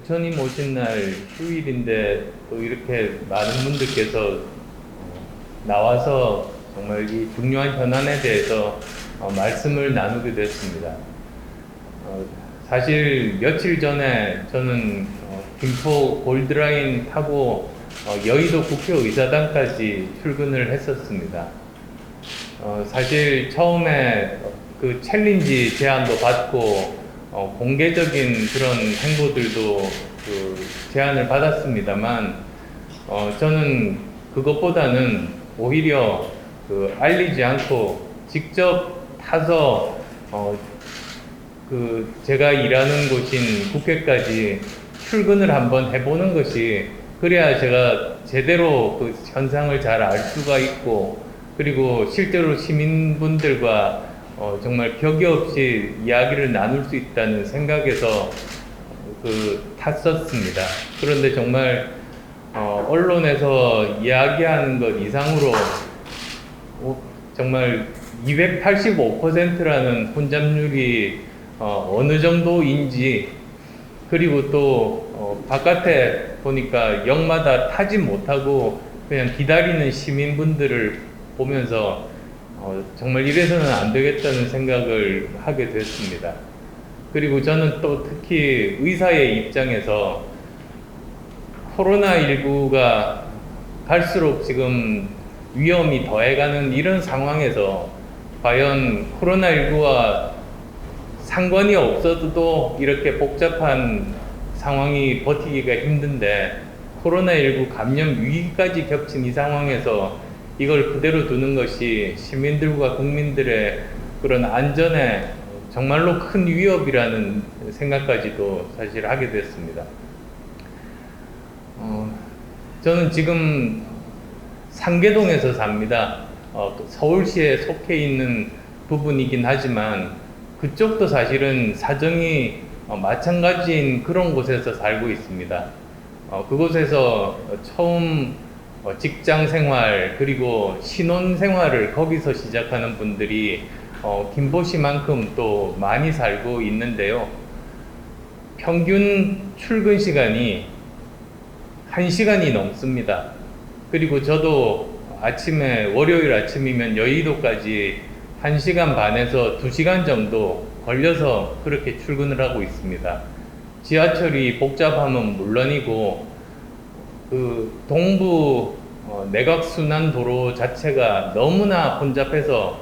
부처님 오신 날 휴일인데 또 이렇게 많은 분들께서 나와서 정말 이 중요한 현안에 대해서 말씀을 나누게 됐습니다. 사실 며칠 전에 저는 김포 골드라인 타고 여의도 국회의사당까지 출근을 했었습니다. 사실 처음에 그 챌린지 제안도 받고 공개적인 그런 행보들도 그 제안을 받았습니다만 저는 그것보다는 오히려 그 알리지 않고 직접 타서 그 제가 일하는 곳인 국회까지 출근을 한번 해보는 것이, 그래야 제가 제대로 그 현상을 잘 알 수가 있고, 그리고 실제로 시민분들과 정말 격이 없이 이야기를 나눌 수 있다는 생각에서 탔었습니다. 그런데 정말 언론에서 이야기하는 것 이상으로 정말 285%라는 혼잡률이 어느 정도인지, 그리고 또 바깥에 보니까 역마다 타지 못하고 그냥 기다리는 시민분들을 보면서 정말 이래서는 안 되겠다는 생각을 하게 됐습니다. 그리고 저는 또 특히 의사의 입장에서 코로나19가 갈수록 지금 위험이 더해가는 이런 상황에서 과연 코로나19와 상관이 없어도 이렇게 복잡한 상황이 버티기가 힘든데, 코로나19 감염 위기까지 겹친 이 상황에서 이걸 그대로 두는 것이 시민들과 국민들의 그런 안전에 정말로 큰 위협이라는 생각까지도 사실 하게 됐습니다. 저는 지금 상계동에서 삽니다. 서울시에 속해 있는 부분이긴 하지만 그쪽도 사실은 사정이 마찬가지인 그런 곳에서 살고 있습니다. 그곳에서 처음 직장 생활 그리고 신혼 생활을 거기서 시작하는 분들이 김포시만큼 또 많이 살고 있는데요. 평균 출근 시간이 1시간이 넘습니다. 그리고 저도 아침에, 월요일 아침이면 여의도까지 1시간 반에서 2시간 정도 걸려서 그렇게 출근을 하고 있습니다. 지하철이 복잡함은 물론이고 그 동부 내곽순환도로 자체가 너무나 혼잡해서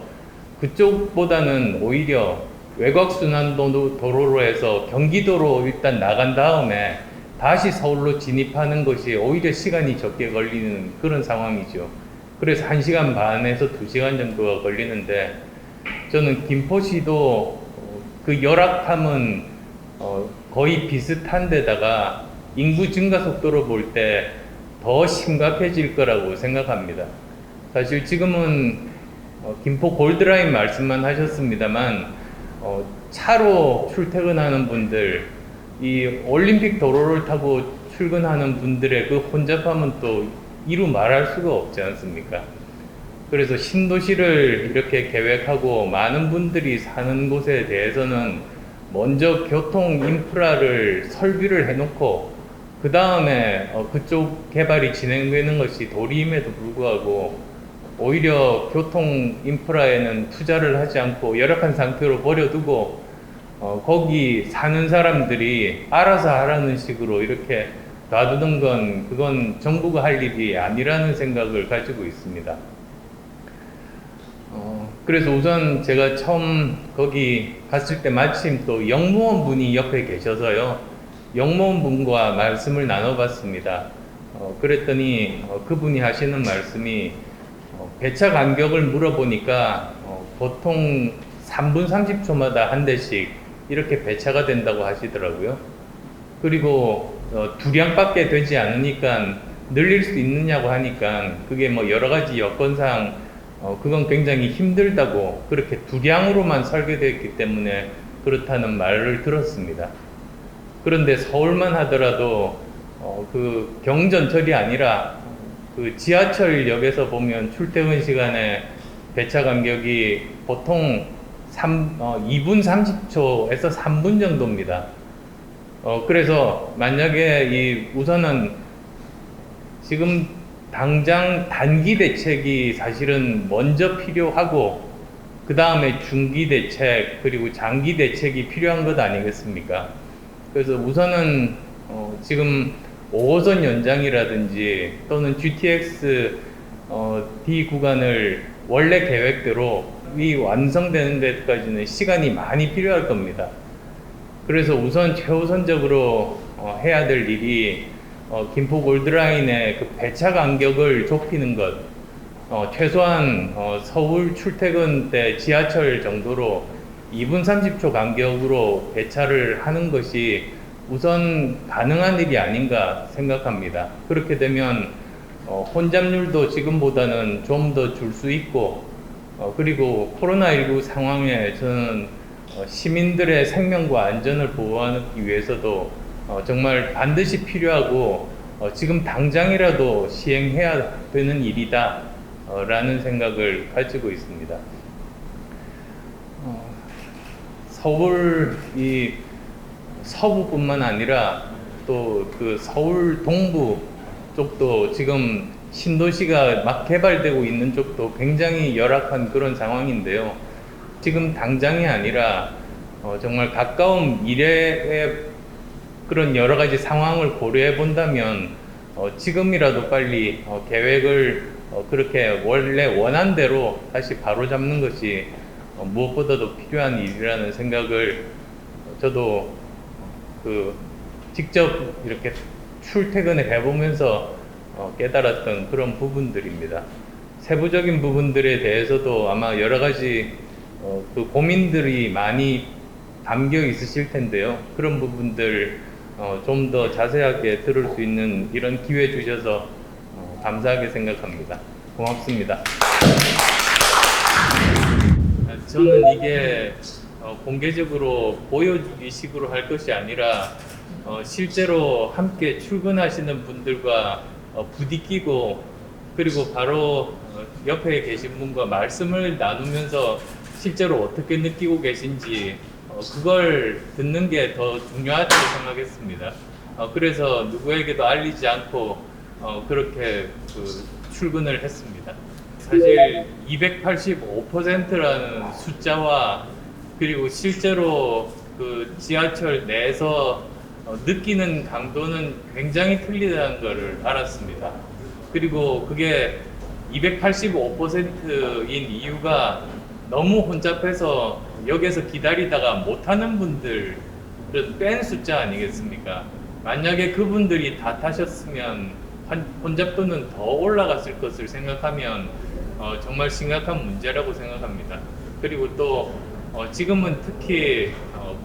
그쪽보다는 오히려 외곽순환도로로 해서 경기도로 일단 나간 다음에 다시 서울로 진입하는 것이 오히려 시간이 적게 걸리는 그런 상황이죠. 그래서 1시간 반에서 2시간 정도가 걸리는데, 저는 김포시도 그 열악함은 거의 비슷한 데다가 인구 증가 속도로 볼 때 더 심각해질 거라고 생각합니다. 사실 지금은 김포 골드라인 말씀만 하셨습니다만 차로 출퇴근하는 분들, 이 올림픽 도로를 타고 출근하는 분들의 그 혼잡함은 또 이루 말할 수가 없지 않습니까? 그래서 신도시를 이렇게 계획하고 많은 분들이 사는 곳에 대해서는 먼저 교통 인프라를 설비를 해놓고 그 다음에 그쪽 개발이 진행되는 것이 도리임에도 불구하고 오히려 교통 인프라에는 투자를 하지 않고 열악한 상태로 버려두고 거기 사는 사람들이 알아서 하라는 식으로 이렇게 놔두는 건, 그건 정부가 할 일이 아니라는 생각을 가지고 있습니다. 그래서 우선 제가 처음 거기 갔을 때 마침 또 영무원 분이 옆에 계셔서요, 영무원 분과 말씀을 나눠봤습니다. 그랬더니 그분이 하시는 말씀이 배차 간격을 물어보니까 보통 3분 30초마다 한 대씩 이렇게 배차가 된다고 하시더라고요. 그리고 두량밖에 되지 않으니까 늘릴 수 있느냐고 하니까 그게 뭐 여러 가지 여건상 그건 굉장히 힘들다고, 그렇게 두량으로만 설계되어 있기 때문에 그렇다는 말을 들었습니다. 그런데 서울만 하더라도 그 경전철이 아니라 그 지하철역에서 보면 출퇴근 시간에 배차 간격이 보통 2분 30초에서 3분 정도입니다. 그래서 만약에 우선은 지금 당장 단기 대책이 사실은 먼저 필요하고 그 다음에 중기 대책 그리고 장기 대책이 필요한 것 아니겠습니까? 그래서 우선은 지금 5호선 연장이라든지 또는 GTX D 구간을 원래 계획대로 완성되는 데까지는 시간이 많이 필요할 겁니다. 그래서 우선 최우선적으로 해야 될 일이 김포 골드라인의 그 배차 간격을 좁히는 것, 최소한 서울 출퇴근 때 지하철 정도로 2분 30초 간격으로 배차를 하는 것이 우선 가능한 일이 아닌가 생각합니다. 그렇게 되면 혼잡률도 지금보다는 좀 더 줄 수 있고, 그리고 코로나19 상황에 저는 시민들의 생명과 안전을 보호하기 위해서도 정말 반드시 필요하고 지금 당장이라도 시행해야 되는 일이다 라는 생각을 가지고 있습니다. 서울 서부뿐만 아니라 또 그 서울 동부 쪽도 지금 신도시가 막 개발되고 있는 쪽도 굉장히 열악한 그런 상황인데요. 지금 당장이 아니라 정말 가까운 미래의 그런 여러 가지 상황을 고려해 본다면 지금이라도 빨리 계획을 그렇게 원래 원한 대로 다시 바로잡는 것이 무엇보다도 필요한 일이라는 생각을 저도 직접 이렇게 출퇴근을 해보면서 깨달았던 그런 부분들입니다. 세부적인 부분들에 대해서도 아마 여러 가지 그 고민들이 많이 담겨 있으실 텐데요. 그런 부분들 좀 더 자세하게 들을 수 있는 이런 기회 주셔서 감사하게 생각합니다. 고맙습니다. 저는 이게 공개적으로 보여주기 식으로 할 것이 아니라 실제로 함께 출근하시는 분들과 부딪히고 그리고 바로 옆에 계신 분과 말씀을 나누면서 실제로 어떻게 느끼고 계신지 그걸 듣는 게 더 중요하다고 생각했습니다. 그래서 누구에게도 알리지 않고 그렇게 출근을 했습니다. 사실 285%라는 숫자와 그리고 실제로 그 지하철 내에서 느끼는 강도는 굉장히 틀리다는 것을 알았습니다. 그리고 그게 285%인 이유가 너무 혼잡해서 역에서 기다리다가 못하는 분들은 뺀 숫자 아니겠습니까? 만약에 그분들이 다 타셨으면 혼잡도는 더 올라갔을 것을 생각하면 정말 심각한 문제라고 생각합니다. 그리고 또 지금은 특히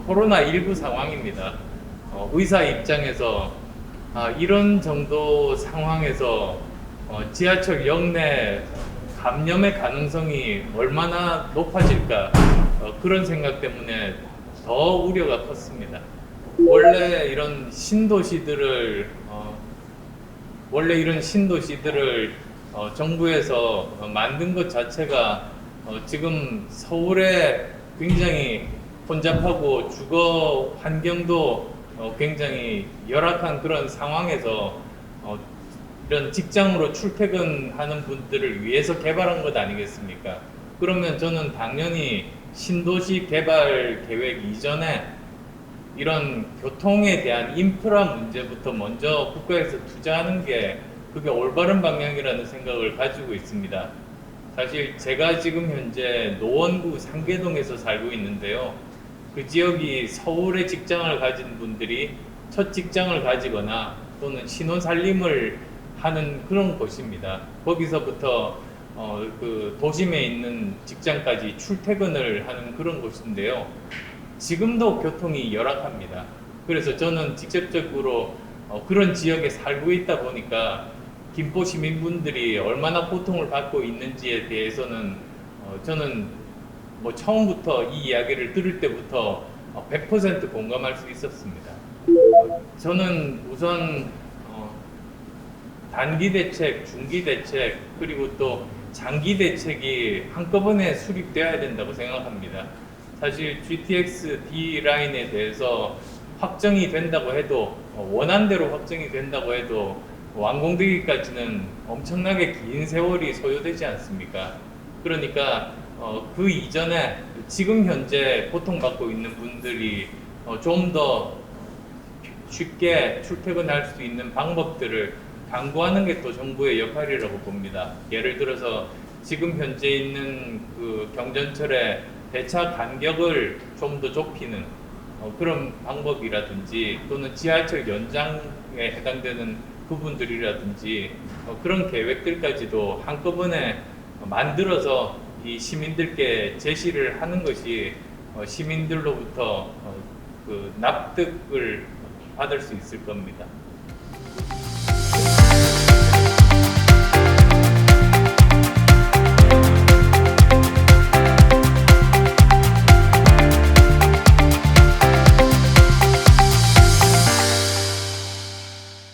코로나19 상황입니다. 의사 입장에서 이런 정도 상황에서 지하철 역내 감염의 가능성이 얼마나 높아질까 그런 생각 때문에 더 우려가 컸습니다. 원래 이런 신도시들을 정부에서 만든 것 자체가 지금 서울에 굉장히 혼잡하고 주거 환경도 굉장히 열악한 그런 상황에서 이런 직장으로 출퇴근하는 분들을 위해서 개발한 것 아니겠습니까? 그러면 저는 당연히 신도시 개발 계획 이전에 이런 교통에 대한 인프라 문제부터 먼저 국가에서 투자하는 게 그게 올바른 방향이라는 생각을 가지고 있습니다. 사실 제가 지금 현재 노원구 상계동에서 살고 있는데요. 그 지역이 서울에 직장을 가진 분들이 첫 직장을 가지거나 또는 신혼 살림을 하는 그런 곳입니다. 거기서부터 그 도심에 있는 직장까지 출퇴근을 하는 그런 곳인데요. 지금도 교통이 열악합니다. 그래서 저는 직접적으로 그런 지역에 살고 있다 보니까 김포 시민분들이 얼마나 고통을 받고 있는지에 대해서는 저는 뭐 처음부터 이 이야기를 들을 때부터 100% 공감할 수 있었습니다. 저는 우선 단기 대책, 중기 대책, 그리고 또 장기 대책이 한꺼번에 수립되어야 된다고 생각합니다. 사실 GTX D 라인에 대해서 확정이 된다고 해도 원안대로 확정이 된다고 해도 완공되기까지는 엄청나게 긴 세월이 소요되지 않습니까? 그러니까 그 이전에 지금 현재 고통받고 있는 분들이 좀 더 쉽게 출퇴근할 수 있는 방법들을 강구하는 게 또 정부의 역할이라고 봅니다. 예를 들어서 지금 현재 있는 그 경전철의 배차 간격을 좀 더 좁히는 그런 방법이라든지 또는 지하철 연장에 해당되는 부분들이라든지 그런 계획들까지도 한꺼번에 만들어서 이 시민들께 제시를 하는 것이 시민들로부터 그 납득을 받을 수 있을 겁니다.